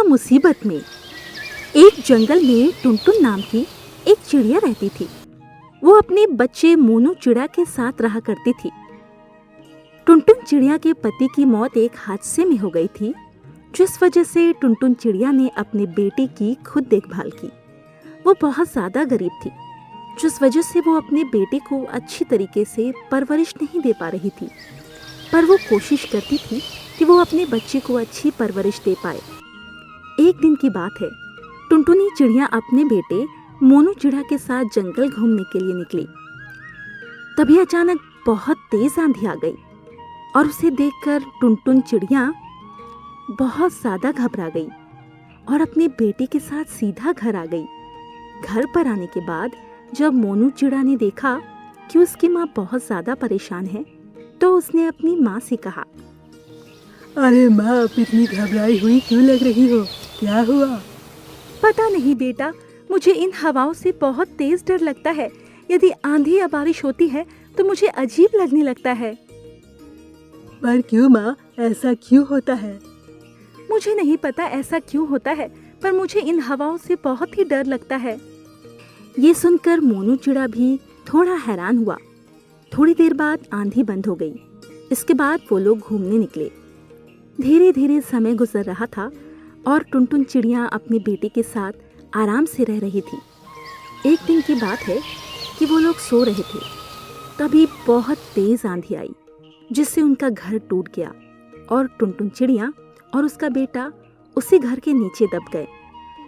मुसीबत में। एक जंगल में टुनटुन नाम की एक चिड़िया रहती थी। वो अपने बच्चे मोनू चिड़ा के साथ रहा करती थी। टुनटुन चिड़िया के पति की मौत एक हादसे में हो गई थी, जिस वजह से टुनटुन चिड़िया ने अपने बेटे की खुद देखभाल की। वो बहुत ज़्यादा गरीब थी, जिस वजह से वो अपने बेटे को अच्छी तरीके से परवरिश नहीं दे पा रही थी, पर वो कोशिश करती थी कि वो अपने बच्चे को अच्छी परवरिश दे पाए। एक दिन की बात है, टुनटुनी चिड़िया अपने बेटे मोनू चिड़ा के साथ जंगल घूमने के लिए निकली। तभी अचानक बहुत तेज आंधी आ गई और उसे देखकर टुनटुन चिड़िया बहुत ज्यादा घबरा गई और अपने बेटे के साथ सीधा घर आ गई। घर पर आने के बाद जब मोनू चिड़ा ने देखा कि उसकी माँ बहुत ज्यादा परेशान है, तो उसने अपनी माँ से कहा, अरे माँ, आप इतनी घबराई हुई क्यों लग रही हो? क्या हुआ? पता नहीं बेटा, मुझे इन हवाओं से बहुत तेज डर लगता है। यदि आंधी या बारिश होती है तो मुझे अजीब लगने लगता है। पर क्यों माँ, ऐसा क्यों होता है? मुझे नहीं पता ऐसा क्यों होता है, पर मुझे इन हवाओं से बहुत ही डर लगता है। ये सुनकर मोनू चिड़ा भी थोड़ा हैरान हुआ। थोड़ी देर बाद आंधी बंद हो गई। इसके बाद वो लोग घूमने निकले। धीरे धीरे समय गुजर रहा था और टुनटुन चिड़िया अपने बेटे के साथ आराम से रह रही थी। एक दिन की बात है कि वो लोग सो रहे थे, तभी बहुत तेज आंधी आई, जिससे उनका घर टूट गया और टुनटुन चिड़िया और उसका बेटा उसी घर के नीचे दब गए।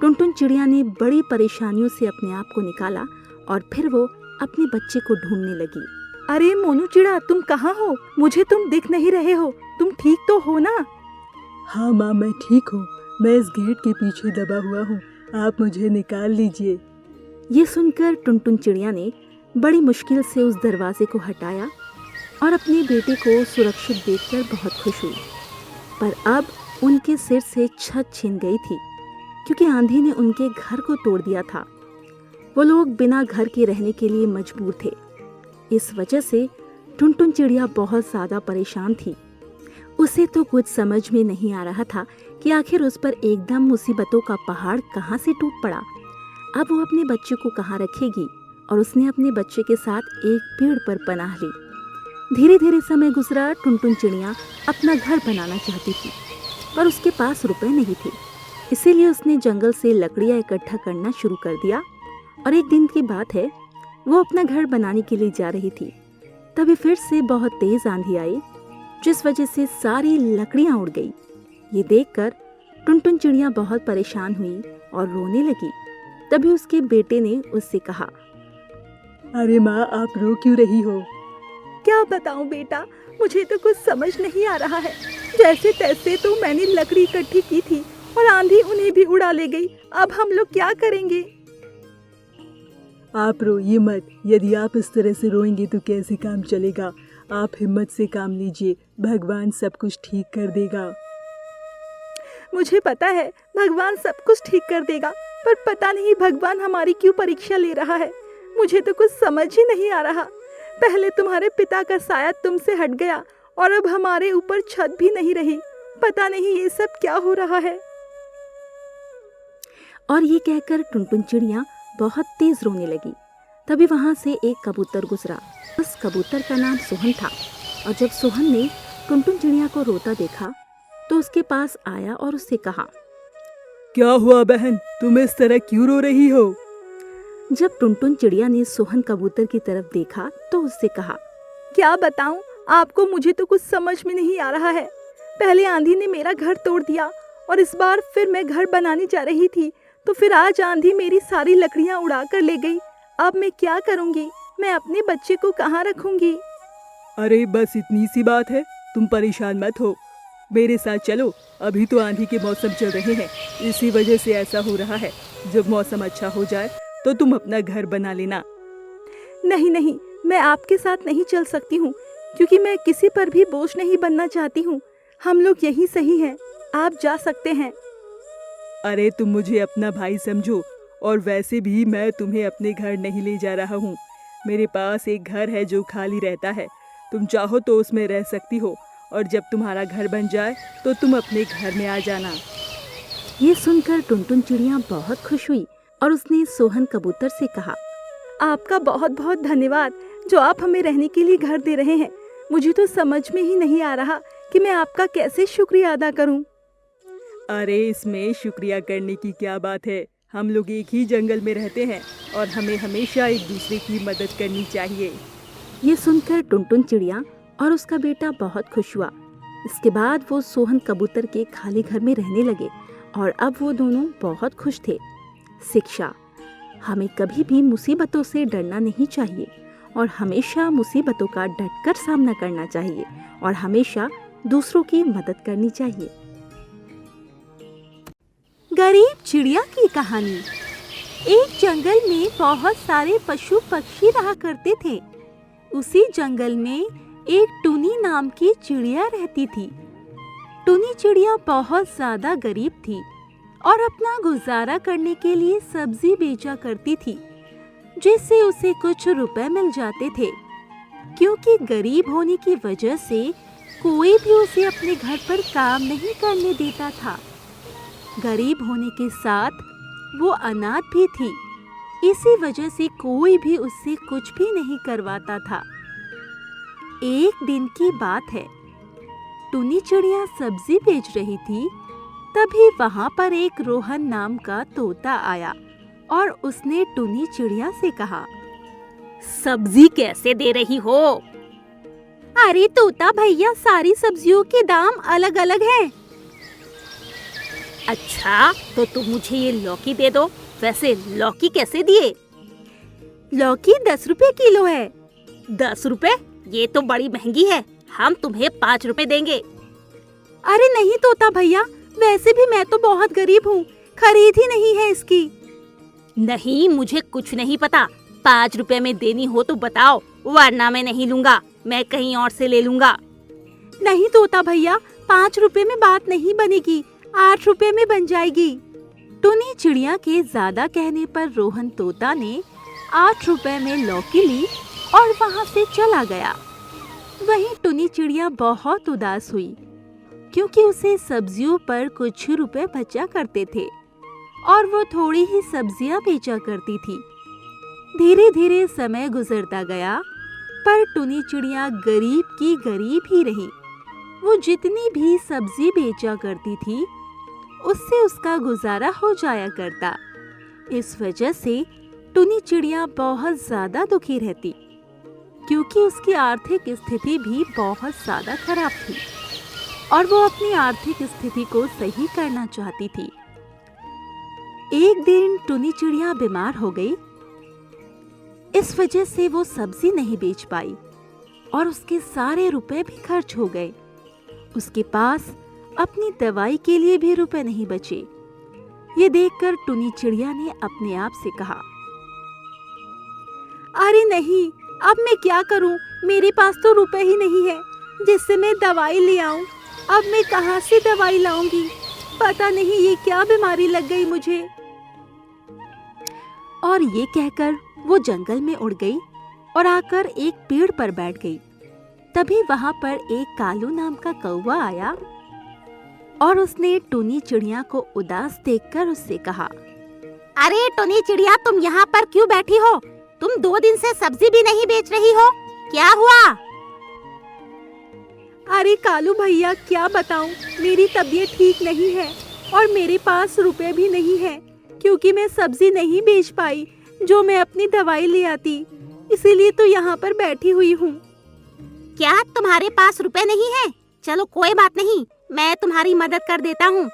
टुनटुन चिड़िया ने बड़ी परेशानियों से अपने आप को निकाला और फिर वो अपने बच्चे को ढूंढने लगी। अरे मोनू चिड़ा, तुम कहाँ हो? मुझे तुम दिख नहीं रहे हो। तुम ठीक तो हो ना? हाँ माँ, मैं ठीक हूँ। मैं इस गेट के पीछे दबा हुआ हूँ, आप मुझे निकाल लीजिए। ये सुनकर टुनटुन चिड़िया ने बड़ी मुश्किल से उस दरवाजे को हटाया और अपने बेटे को सुरक्षित देखकर बहुत खुश हुई। पर अब उनके सिर से छत छिन गई थी, क्योंकि आंधी ने उनके घर को तोड़ दिया था। वो लोग बिना घर के रहने के लिए मजबूर थे। इस वजह से टुनटुन चिड़िया बहुत ज़्यादा परेशान थी। उसे तो कुछ समझ में नहीं आ रहा था कि आखिर उस पर एकदम मुसीबतों का पहाड़ कहाँ से टूट पड़ा। अब वो अपने बच्चे को कहाँ रखेगी, और उसने अपने बच्चे के साथ एक पेड़ पर पनाह ली। धीरे धीरे समय गुजरा। टुनटुन चिड़िया अपना घर बनाना चाहती थी, पर उसके पास रुपए नहीं थे। इसीलिए उसने जंगल से लकड़ियाँ इकट्ठा करना शुरू कर दिया। और एक दिन की बात है, वो अपना घर बनाने के लिए जा रही थी। तभी फिर से बहुत तेज आंधी आई, जिस वजह से सारी लकड़ियां उड़ गई। ये देखकर टुनटुन चिड़िया बहुत परेशान हुई और रोने लगी। तभी उसके बेटे ने उससे कहा, अरे माँ, आप रो क्यों रही हो? क्या बताऊं बेटा, मुझे तो कुछ समझ नहीं आ रहा है। जैसे तैसे तो मैंने लकड़ी इकट्ठी की थी और आंधी उन्हें भी उड़ा ले गई। अब हम लोग क्या करेंगे? आप रोइए मत। यदि आप इस तरह से रोएंगे तो कैसे काम चलेगा? आप हिम्मत से काम लीजिए, भगवान सब कुछ ठीक कर देगा। मुझे पता है भगवान सब कुछ ठीक कर देगा, पर पता नहीं भगवान हमारी क्यों परीक्षा ले रहा है। मुझे तो कुछ समझ ही नहीं आ रहा। पहले तुम्हारे पिता का साया तुमसे हट गया और अब हमारे ऊपर छत भी नहीं रही। पता नहीं ये सब क्या हो रहा है। और ये कहकर टुनटुन चिड़िया बहुत तेज रोने लगी। तभी वहां से एक कबूतर गुजरा। उस कबूतर का नाम सोहन था। और जब सोहन ने टुनटुन चिड़िया को रोता देखा तो उसके पास आया और उससे कहा, क्या हुआ बहन, तुम इस तरह क्यों रो रही हो? जब टुनटुन चिड़िया ने सोहन कबूतर की तरफ देखा तो उससे कहा, क्या बताऊं आपको, मुझे तो कुछ समझ में नहीं आ रहा है। पहले आंधी ने मेरा घर तोड़ दिया और इस बार फिर मैं घर बनाने जा रही थी तो फिर आज आंधी मेरी सारी लकड़ियां उड़ा कर ले गई। अब मैं क्या करूंगी? मैं अपने बच्चे को कहाँ रखूंगी? अरे बस इतनी सी बात है, तुम परेशान मत हो। मेरे साथ चलो, अभी तो आंधी के मौसम चल रहे हैं, इसी वजह से ऐसा हो रहा है। जब मौसम अच्छा हो जाए तो तुम अपना घर बना लेना। नहीं नहीं, मैं आपके साथ नहीं चल सकती हूँ, क्योंकि मैं किसी पर भी बोझ नहीं बनना चाहती हूँ। हम लोग यही सही हैं, आप जा सकते हैं। अरे तुम मुझे अपना भाई समझो, और वैसे भी मैं तुम्हें अपने घर नहीं ले जा रहा हूँ। मेरे पास एक घर है जो खाली रहता है, तुम चाहो तो उसमें रह सकती हो, और जब तुम्हारा घर बन जाए तो तुम अपने घर में आ जाना। ये सुनकर टुनटुन चिड़िया बहुत खुश हुई और उसने सोहन कबूतर से कहा, आपका बहुत बहुत धन्यवाद जो आप हमें रहने के लिए घर दे रहे हैं। मुझे तो समझ में ही नहीं आ रहा कि मैं आपका कैसे शुक्रिया अदा करूं। अरे इसमें शुक्रिया करने की क्या बात है। हम लोग एक ही जंगल में रहते हैं और हमें हमेशा एक दूसरे की मदद करनी चाहिए। ये सुनकर टुनटुन चिड़िया और उसका बेटा बहुत खुश हुआ। इसके बाद वो सोहन कबूतर के खाली घर में रहने लगे और अब वो दोनों बहुत खुश थे। शिक्षा, हमें कभी भी मुसीबतों से डरना नहीं चाहिए और हमेशा मुसीबतों का डटकर सामना करना चाहिए और हमेशा दूसरों की मदद करनी चाहिए। गरीब चिड़िया की कहानी। एक जंगल में बहुत सारे पशु पक्षी रहा करते थे। उसी जंगल में एक टुनी नाम की चिड़िया रहती थी। टुनी चिड़िया बहुत ज्यादा गरीब थी और अपना गुजारा करने के लिए सब्जी बेचा करती थी, जिससे उसे कुछ रुपए मिल जाते थे। क्योंकि गरीब होने की वजह से कोई भी उसे अपने घर पर काम नहीं करने देता था। गरीब होने के साथ वो अनाथ भी थी, इसी वजह से कोई भी उससे कुछ भी नहीं करवाता था। एक दिन की बात है, टुनी चिड़िया सब्जी बेच रही थी। तभी वहां पर एक रोहन नाम का तोता आया और उसने टुनी चिड़िया से कहा, सब्जी कैसे दे रही हो? अरे तोता भैया, सारी सब्जियों के दाम अलग अलग हैं। अच्छा, तो तुम मुझे ये लौकी दे दो। वैसे लौकी कैसे दिए? लौकी 10 रुपए किलो है। 10 रुपए? ये तो बड़ी महंगी है। हम तुम्हें 5 रुपए देंगे। अरे नहीं तोता भैया, वैसे भी मैं तो बहुत गरीब हूँ, खरीद ही नहीं है इसकी। नहीं, मुझे कुछ नहीं पता। 5 रुपए में देनी हो तो बताओ, वरना मैं नहीं लूंगा। मैं कहीं और से ले लूंगा। नहीं तोता भैया, 5 रुपए में बात नहीं बनेगी, 8 रुपए में बन जाएगी। टुनी चिड़िया के ज्यादा कहने पर रोहन तोता ने 8 रुपए में लौकी ली और वहां से चला गया। वहीं टुनी चिड़िया बहुत उदास हुई, क्योंकि उसे सब्जियों पर कुछ रुपए बचा करते थे और वो थोड़ी ही सब्जियां बेचा करती थी। धीरे धीरे समय गुजरता गया, पर टुनी चिड़िया गरीब की गरीब ही रही। वो जितनी भी सब्जी बेचा करती थी, उससे उसका गुजारा हो जाया करता। इस वजह से टुनी चिड़िया बहुत ज्यादा दुखी रहती, क्योंकि उसकी आर्थिक स्थिति भी बहुत ज्यादा खराब थी और वो अपनी आर्थिक स्थिति को सही करना चाहती थी। एक दिन टुनी चिड़िया बीमार हो गई। इस वजह से वो सब्जी नहीं बेच पाई और उसके सारे रुपए भी खर्च हो गए। उसके पास अपनी दवाई के लिए भी रुपए नहीं बचे। ये देखकर टुनी चिड़िया ने अपने आप से कहा, अरे नहीं, अब मैं क्या करूं? मेरे पास तो रुपए ही नहीं है जिससे मैं दवाई ले आऊं। अब मैं कहां से दवाई लाऊंगी? पता नहीं ये क्या बीमारी लग गई मुझे। और ये कहकर वो जंगल में उड़ गई और आकर एक पेड़ पर बैठ गई। तभी वहां पर एक कालू नाम का कौवा आया और उसने टुनी चिड़िया को उदास देखकर उससे कहा, अरे टुनी चिड़िया, तुम यहाँ पर क्यों बैठी हो? तुम 2 दिन से सब्जी भी नहीं बेच रही हो, क्या हुआ? अरे कालू भैया, क्या बताऊं, मेरी तबीयत ठीक नहीं है और मेरे पास रुपए भी नहीं है, क्योंकि मैं सब्जी नहीं बेच पाई जो मैं अपनी दवाई ले आती। इसीलिए तो यहाँ पर बैठी हुई हूँ। क्या तुम्हारे पास रुपए नहीं है? चलो कोई बात नहीं, मैं तुम्हारी मदद कर देता हूँ।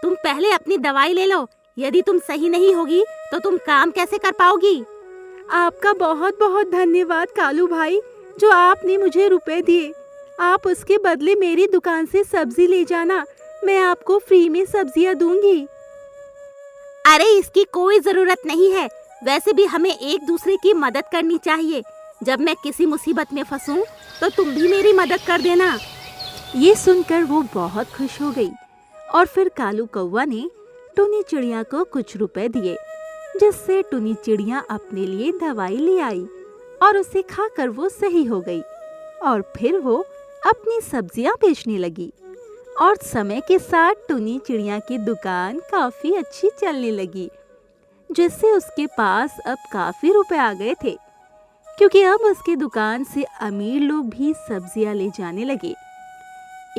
तुम पहले अपनी दवाई ले लो। यदि तुम सही नहीं होगी तो तुम काम कैसे कर पाओगी? आपका बहुत बहुत धन्यवाद कालू भाई, जो आपने मुझे रुपए दिए। आप उसके बदले मेरी दुकान से सब्जी ले जाना, मैं आपको फ्री में सब्जियां दूंगी। अरे इसकी कोई जरूरत नहीं है। वैसे भी हमें एक दूसरे की मदद करनी चाहिए। जब मैं किसी मुसीबत में फंसूं तो तुम भी मेरी मदद कर देना। ये सुनकर वो बहुत खुश हो गई और फिर कालू कौवा ने टुनी चिड़िया को कुछ रुपए दिए, जिससे टुनी चिड़िया अपने लिए दवाई ले आई और उसे खाकर वो सही हो गई और फिर वो अपनी सब्जियां बेचने लगी और समय के साथ टुनी चिड़िया की दुकान काफी अच्छी चलने लगी, जिससे उसके पास अब काफी रुपए आ गए थे, क्योंकि अब उसके दुकान से अमीर लोग भी सब्जियां ले जाने लगे।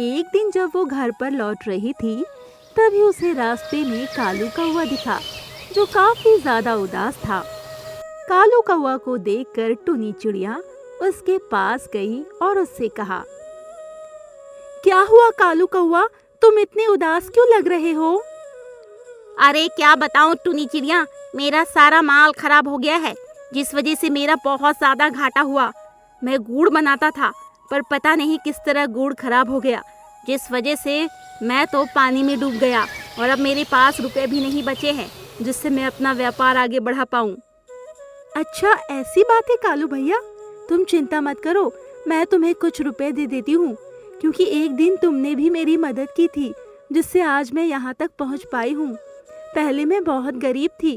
एक दिन जब वो घर पर लौट रही थी, तभी उसे रास्ते में कालू कौवा दिखा, जो काफी ज्यादा उदास था। कालू कौवा को देखकर टुनी चिड़िया उसके पास गई और उससे कहा, क्या हुआ कालू कौवा, तुम इतने उदास क्यों लग रहे हो? अरे क्या बताऊं टुनी चिड़िया, मेरा सारा माल खराब हो गया है, जिस वजह से मेरा बहुत ज्यादा घाटा हुआ। मैं गुड़ बनाता था, पर पता नहीं किस तरह गुड़ खराब हो गया, जिस वजह से मैं तो पानी में डूब गया और अब मेरे पास रुपए भी नहीं बचे हैं, जिससे मैं अपना व्यापार आगे बढ़ा पाऊं। अच्छा ऐसी बात है कालू भैया, तुम चिंता मत करो, मैं तुम्हें कुछ रुपए दे देती हूँ, क्योंकि एक दिन तुमने भी मेरी मदद की थी, जिससे आज मैं यहाँ तक पहुँच पाई हूँ। पहले मैं बहुत गरीब थी,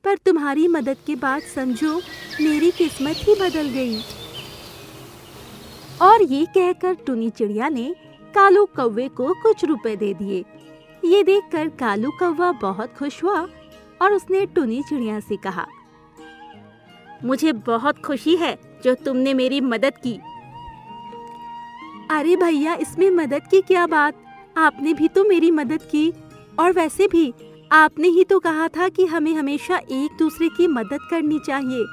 पर तुम्हारी मदद के बाद समझो मेरी किस्मत ही बदल गई। और ये कहकर टुनी चिड़िया ने कालू कौवे को कुछ रुपए दे दिए। ये देखकर कालू कौवा बहुत खुश हुआ और उसने टुनी चिड़िया से कहा, मुझे बहुत खुशी है जो तुमने मेरी मदद की। अरे भैया, इसमें मदद की क्या बात, आपने भी तो मेरी मदद की, और वैसे भी आपने ही तो कहा था कि हमें हमेशा एक दूसरे की मदद करनी चाहिए,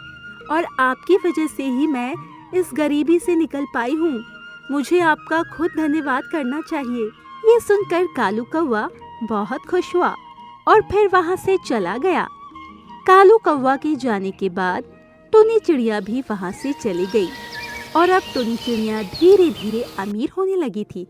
और आपकी वजह से ही मैं इस गरीबी से निकल पाई हूँ। मुझे आपका खुद धन्यवाद करना चाहिए। ये सुनकर कालू कौवा बहुत खुश हुआ और फिर वहाँ से चला गया। कालू कौवा के जाने के बाद टुनी चिड़िया भी वहाँ से चली गई और अब टुनी चिड़िया धीरे धीरे अमीर होने लगी थी,